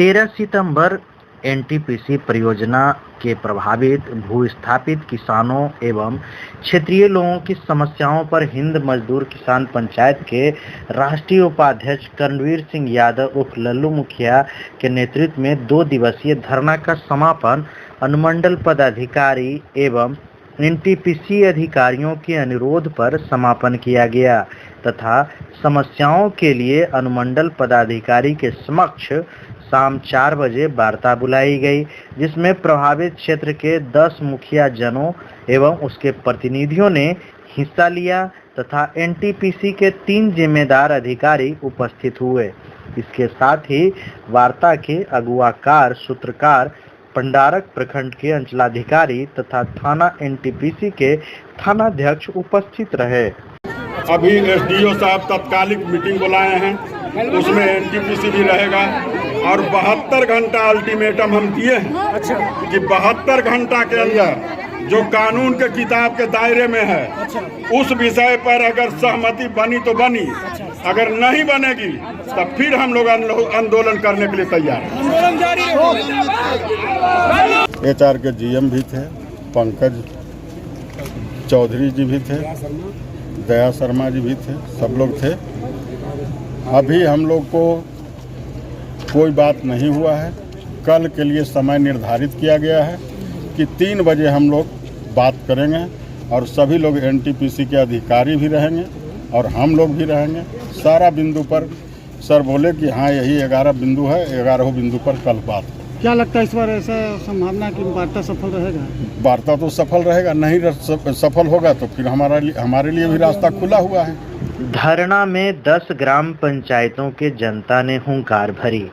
13 सितंबर NTPC परियोजना के प्रभावित भूस्थापित किसानों एवं क्षेत्रीय लोगों की समस्याओं पर हिंद मजदूर किसान पंचायत के राष्ट्रीय उपाध्यक्ष कर्णवीर सिंह यादव उर्फ लल्लू मुखिया के नेतृत्व में 2 दिवसीय धरना का समापन अनुमंडल पदाधिकारी एवं एनटीपीसी अधिकारियों के अनुरोध पर समापन किया गया तथा समस्याओं के लिए अनुमंडल पदाधिकारी के समक्ष शाम 4 बजे वार्ता बुलाई गई, जिसमें प्रभावित क्षेत्र के 10 मुखिया जनों एवं उसके प्रतिनिधियों ने हिस्सा लिया तथा एनटीपीसी के 3 जिम्मेदार अधिकारी उपस्थित हुए। इसके साथ ही वार्ता के अगुवाकार सूत्रकार पंडारक प्रखंड के अंचलाधिकारी तथा थाना एनटीपीसी के थानाध्यक्ष उपस्थित रहे। अभी एसडीओ साहब तत्कालिक मीटिंग बुलाए हैं, उसमें एनटीपीसी भी रहेगा और 72 घंटा अल्टीमेटम हम दिए हैं कि 72 घंटा के अंदर जो कानून के किताब के दायरे में है उस विषय पर अगर सहमति बनी तो बनी, अगर नहीं बनेगी तब फिर हम लोग आंदोलन करने के लिए तैयार हैं। एचआर के जीएम भी थे, पंकज चौधरी जी भी थे, दया शर्मा जी भी थे, सब लोग थे। अभी हम लोग को कोई बात नहीं हुआ है। कल के लिए समय निर्धारित किया गया है कि 3 बजे हम लोग बात करेंगे और सभी लोग एनटीपीसी के अधिकारी भी रहेंगे और हम लोग भी रहेंगे। सारा बिंदु पर सर बोले कि हाँ यही 11 बिंदु है, 11 बिंदु पर कल बात। क्या लगता है इस बार ऐसा संभावना कि वार्ता सफल रहेगा? वार्ता तो सफल रहेगा, नहीं सफल होगा तो फिर हमारे लिए भी रास्ता खुला हुआ है। धरना में 10 ग्राम पंचायतों के जनता ने हुंकार भरी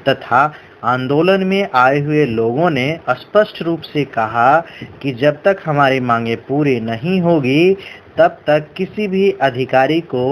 तथा आंदोलन में आए हुए लोगों ने स्पष्ट रूप से कहा कि जब तक हमारी मांगे पूरी नहीं होगी तब तक किसी भी अधिकारी को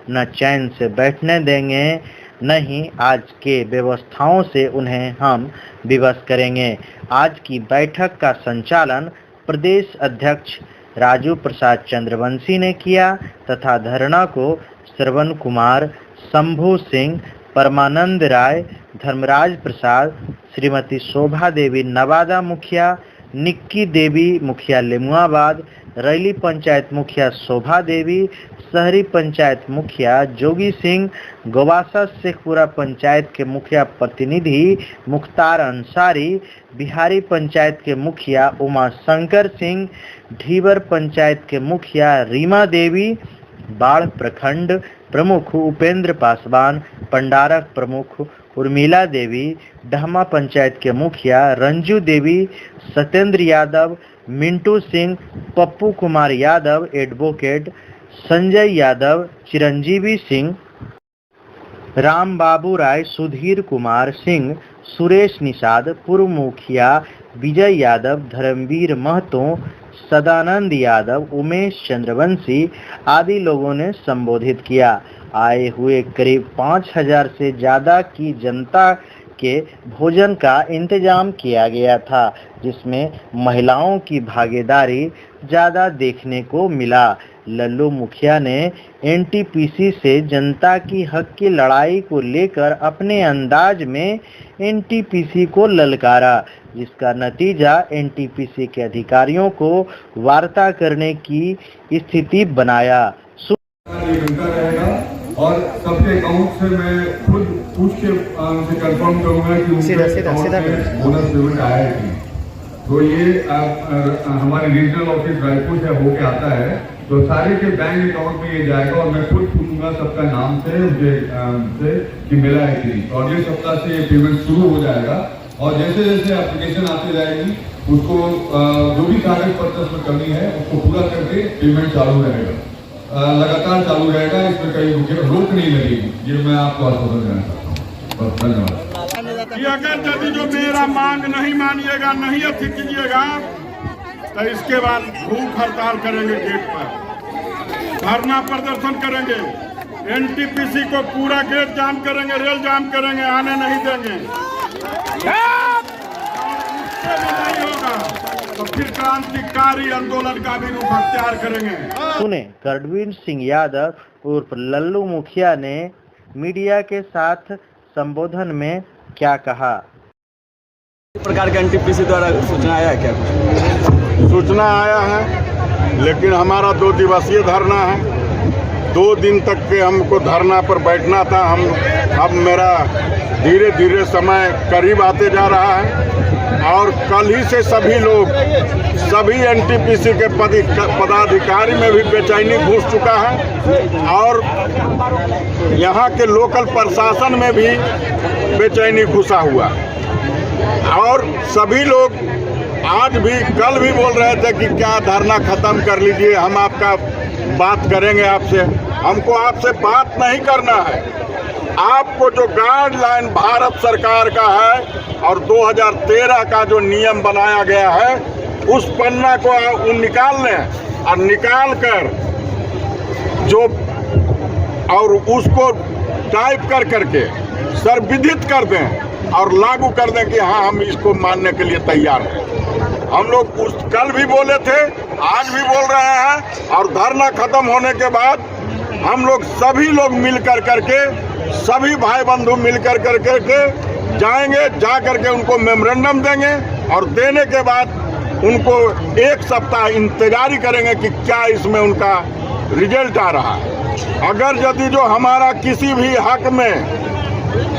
न चैन से बैठने देंगे, नहीं आज के व्यवस्थाओं से उन्हें हम विवश करेंगे। आज की बैठक का संचालन प्रदेश अध्यक्ष राजू प्रसाद चंद्रवंशी ने किया तथा धरना को श्रवण कुमार, शंभू सिंह, परमानंद राय, धर्मराज प्रसाद, श्रीमती शोभा देवी नवादा मुखिया, निक्की देवी मुखिया लेमुआबाद, रैली पंचायत मुखिया शोभा देवी, शहरी पंचायत मुखिया जोगी सिंह, गोवासा शेखपुरा पंचायत के मुखिया प्रतिनिधि मुख्तार अंसारी, बिहारी पंचायत के मुखिया उमा शंकर सिंह, ढीबर पंचायत के मुखिया रीमा देवी, बाढ़ प्रखंड प्रमुख उपेंद्र पासवान, पंडारक प्रमुख उर्मिला देवी, डहमा पंचायत के मुखिया रंजू देवी, सत्येंद्र यादव, मिंटू सिंह, पप्पू कुमार यादव, एडवोकेट संजय यादव, चिरंजीवी सिंह, राम बाबू राय, सुधीर कुमार सिंह, सुरेश निषाद, पूर्व मुखिया विजय यादव, धर्मवीर महतो, सदानंद यादव, उमेश चंद्रवंशी आदि लोगों ने संबोधित किया। आए हुए करीब 5000 से ज़्यादा की जनता के भोजन का इंतजाम किया गया था, जिसमें महिलाओं की भागीदारी ज़्यादा देखने को मिला। लल्लू मुखिया ने एनटीपीसी से जनता की हक की लड़ाई को लेकर अपने अंदाज में एनटीपीसी को ललकारा, जिसका नतीजा एनटीपीसी के अधिकारियों को वार्ता करने की स्थिति बनाया। और सबके अकाउंट से मैं खुद पूछ के उनसे कंफर्म करूंगा कि उनके अकाउंट में बोनस पेमेंट आया है कि। तो ये हमारे रीजनल ऑफिस रायपुर से होके आता है, तो सारे के बैंक अकाउंट में ये जाएगा और मैं खुद पूछूंगा सबका नाम से कि मिला है कि नहीं। तो अगले सप्ताह से ये पेमेंट शुरू हो जाएगा और जैसे जैसे एप्लीकेशन आती जाएगी उसको जो भी कागज पत्र में कमी है उसको पूरा करके पेमेंट चालू रहेगा, लगातार चालू रहेगा। इसमें कहीं रोक नहीं लगेगी, ये मैं आपको आश्वासन देना चाहता हूँ। धन्यवाद। अगर यदि जो मेरा मांग नहीं मानिएगा, नहीं अथी कीजिएगा तो इसके बाद भूख हड़ताल करेंगे, गेट पर धरना प्रदर्शन करेंगे, एनटीपीसी को पूरा गेट जाम करेंगे, रेल जाम करेंगे, आने नहीं देंगे। नहीं होगा तो फिर क्रांतिकारी आंदोलन का भी रूप अख्तियार करेंगे। सुने कर्णवीर सिंह यादव उर्फ लल्लू मुखिया ने मीडिया के साथ संबोधन में क्या कहा। प्रकार के एनटीपीसी द्वारा सूचना आया है क्या? सूचना आया है, लेकिन हमारा 2 दिवसीय धरना है। 2 दिन तक के हमको धरना पर बैठना था। अब मेरा धीरे धीरे समय करीब आते जा रहा है और कल ही से सभी एनटीपीसी के पदाधिकारी में भी बेचैनी घुस चुका है और यहाँ के लोकल प्रशासन में भी बेचैनी घुसा हुआ और सभी लोग आज भी कल भी बोल रहे थे कि क्या धरना खत्म कर लीजिए, हम आपका बात करेंगे आपसे। हमको आपसे बात नहीं करना है। आपको जो गाइडलाइन भारत सरकार का है और 2013 का जो नियम बनाया गया है उस पन्ना को निकाल लें और निकाल कर जो और उसको टाइप करके सर्वविदित कर दें और लागू कर दें कि हाँ हम इसको मानने के लिए तैयार हैं। हम लोग कल भी बोले थे, आज भी बोल रहे हैं और धरना खत्म होने के बाद हम लोग सभी लोग मिल करके सभी भाई बंधु मिल करके जाएंगे, जा करके उनको मेमोरेंडम देंगे और देने के बाद उनको 1 सप्ताह इंतजारी करेंगे कि क्या इसमें उनका रिजल्ट आ रहा है। अगर यदि जो हमारा किसी भी हक में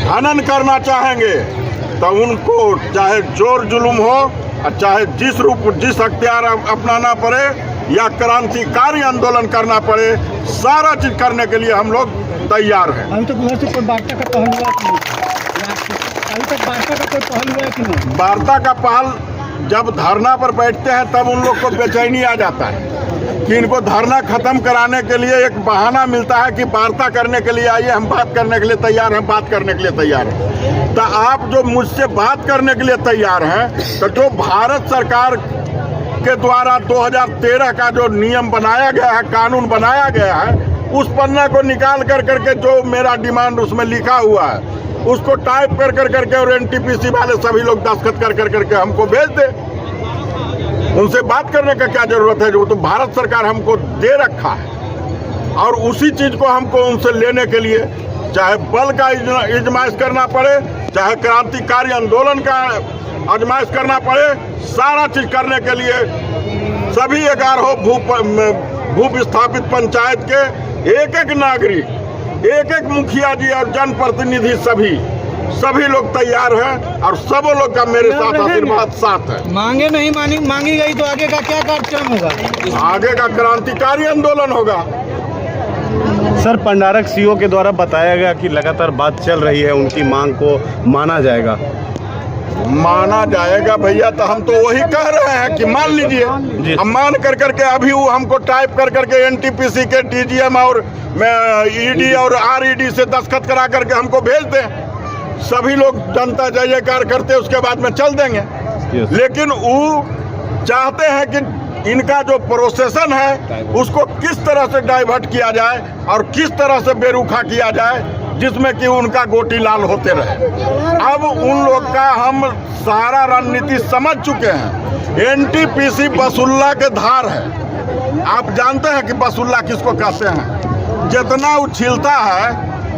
हनन करना चाहेंगे तो उनको चाहे जोर जुलूम हो और चाहे जिस हथियार अपनाना पड़े या क्रांतिकारी आंदोलन करना पड़े, सारा चीज करने के लिए हम लोग तैयार हैं। अभी तक उधर से कोई वार्ता का पहल हुआ कि नहीं? अभी तक वार्ता का कोई पहल हुआ कि नहीं? वार्ता का पहल जब धरना पर बैठते हैं तब उन लोग को बेचैनी आ जाता है कि इनको धरना खत्म कराने के लिए एक बहाना मिलता है कि वार्ता करने के लिए आइए, हम बात करने के लिए तैयार हैं, बात करने के लिए तैयार हैं। तो आप जो मुझसे बात करने के लिए तैयार हैं तो जो भारत सरकार के द्वारा 2013 का जो नियम बनाया गया है, कानून बनाया गया है, उस पन्ना को निकाल करके जो मेरा डिमांड उसमें लिखा हुआ है उसको टाइप करके और एनटीपीसी वाले सभी लोग दस्तखत करके हमको भेज दे। उनसे बात करने का क्या जरूरत है, जो तो भारत सरकार हमको दे रखा है और उसी चीज को हमको उनसे लेने के लिए चाहे बल का इजमाइश करना पड़े, चाहे क्रांतिकारी आंदोलन का आजमाइश करना पड़े, सारा चीज करने के लिए सभी 11 भू विस्थापित पंचायत के एक नागरिक, एक मुखिया जी और जनप्रतिनिधि सभी लोग तैयार हैं और सब लोग का मेरे साथ आशीर्वाद साथ है। मांगे नहीं मांगी गई तो आगे का क्या कार्यक्रम होगा? आगे का क्रांतिकारी आंदोलन होगा। सर, पंडारक सीओ के द्वारा बताया गया कि लगातार बात चल रही है, उनकी मांग को माना जाएगा भैया, तो हम तो वही कह रहे हैं कि मान लीजिए। अब मान करके अभी वो हमको टाइप करके एनटीपीसी के डीजीएम और ईडी और आरईडी से दस्तखत करा करके हमको भेज दें, सभी लोग जनता जय जयकार करते उसके बाद में चल देंगे। लेकिन वो चाहते हैं कि इनका जो प्रोसेसन है उसको किस तरह से डाइवर्ट किया जाए और किस तरह से बेरुखा किया जाए जिसमें कि उनका गोटी लाल होते रहे। अब उन लोग का हम सारा रणनीति समझ चुके हैं। एनटीपीसी बसुल्ला के धार है। आप जानते हैं कि बसुल्ला किसको कहते हैं? जितना उछिलता है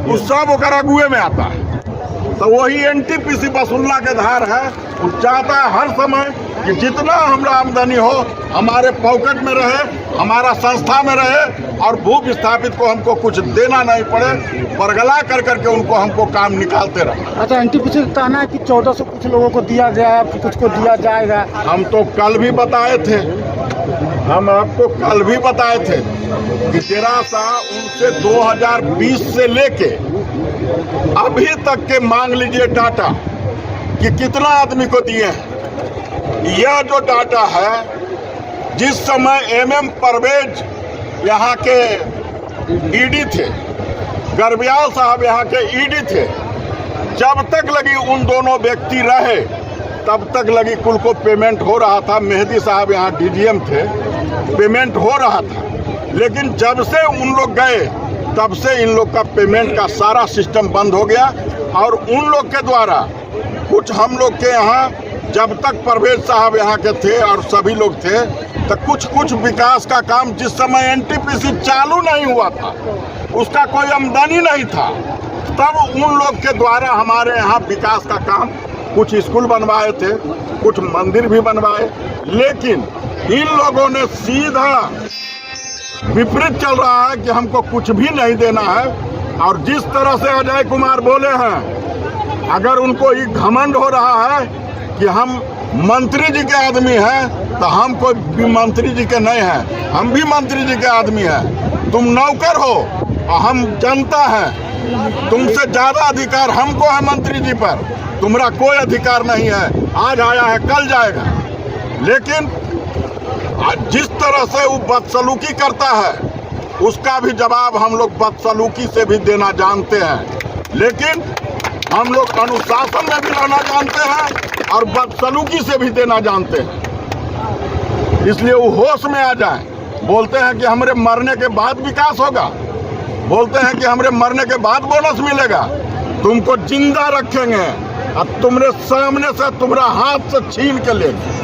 वो सब ओकर अगुए में आता है। तो वही एनटीपीसी बसुल्ला के धार है। वो चाहता है हर समय कि जितना हमारा आमदनी हो हमारे पॉकेट में रहे, हमारा संस्था में रहे और भू विस्थापित को हमको कुछ देना नहीं पड़े, परगला करके उनको हमको काम निकालते रहे। अच्छा, एनटीपीसी का कहना है कि 1400 कुछ लोगों को दिया गया, कुछ को दिया जाएगा। हम तो कल भी बताए थे, हम आपको कल भी बताए थे कि तेरा सा उनसे 2020 से लेके अभी तक के मांग लीजिए डाटा कि कितना आदमी को दिए हैं। यह जो डाटा है, जिस समय एमएम परवेज यहाँ के ईडी थे, गर्ब्याल साहब यहाँ के ईडी थे, जब तक लगी उन दोनों व्यक्ति रहे तब तक लगी कुल को पेमेंट हो रहा था। मेहदी साहब यहाँ डीजीएम थे, पेमेंट हो रहा था। लेकिन जब से उन लोग गए तब से इन लोग का पेमेंट का सारा सिस्टम बंद हो गया और उन लोग के द्वारा कुछ हम लोग के यहाँ जब तक परवेज साहब यहाँ के थे और सभी लोग थे तो कुछ विकास का काम जिस समय एनटीपीसी चालू नहीं हुआ था, उसका कोई आमदनी नहीं था, तब उन लोग के द्वारा हमारे यहाँ विकास का काम, कुछ स्कूल बनवाए थे, कुछ मंदिर भी बनवाए, लेकिन इन लोगों ने सीधा विपरीत चल रहा है कि हमको कुछ भी नहीं देना है। और जिस तरह से अजय कुमार बोले हैं, अगर उनको ये घमंड हो रहा है कि हम मंत्री जी के आदमी हैं, तो हम कोई भी मंत्री जी के नहीं हैं, हम भी मंत्री जी के आदमी हैं। तुम नौकर हो और हम जनता हैं, तुमसे ज्यादा अधिकार हमको है मंत्री जी पर, तुम्हारा कोई अधिकार नहीं है। आज आया है कल जाएगा। लेकिन जिस तरह से वो बदसलूकी करता है, उसका भी जवाब हम लोग बदसलूकी से भी देना जानते हैं। लेकिन हम लोग अनुशासन में भी रहना जानते हैं और बदसलूकी से भी देना जानते हैं। इसलिए वो होश में आ जाए। बोलते हैं कि हमारे मरने के बाद विकास होगा, बोलते हैं कि हमारे मरने के बाद बोनस मिलेगा। तुमको जिंदा रखेंगे और तुम्हारे सामने से तुम्हारा हाथ से छीन के लेंगे।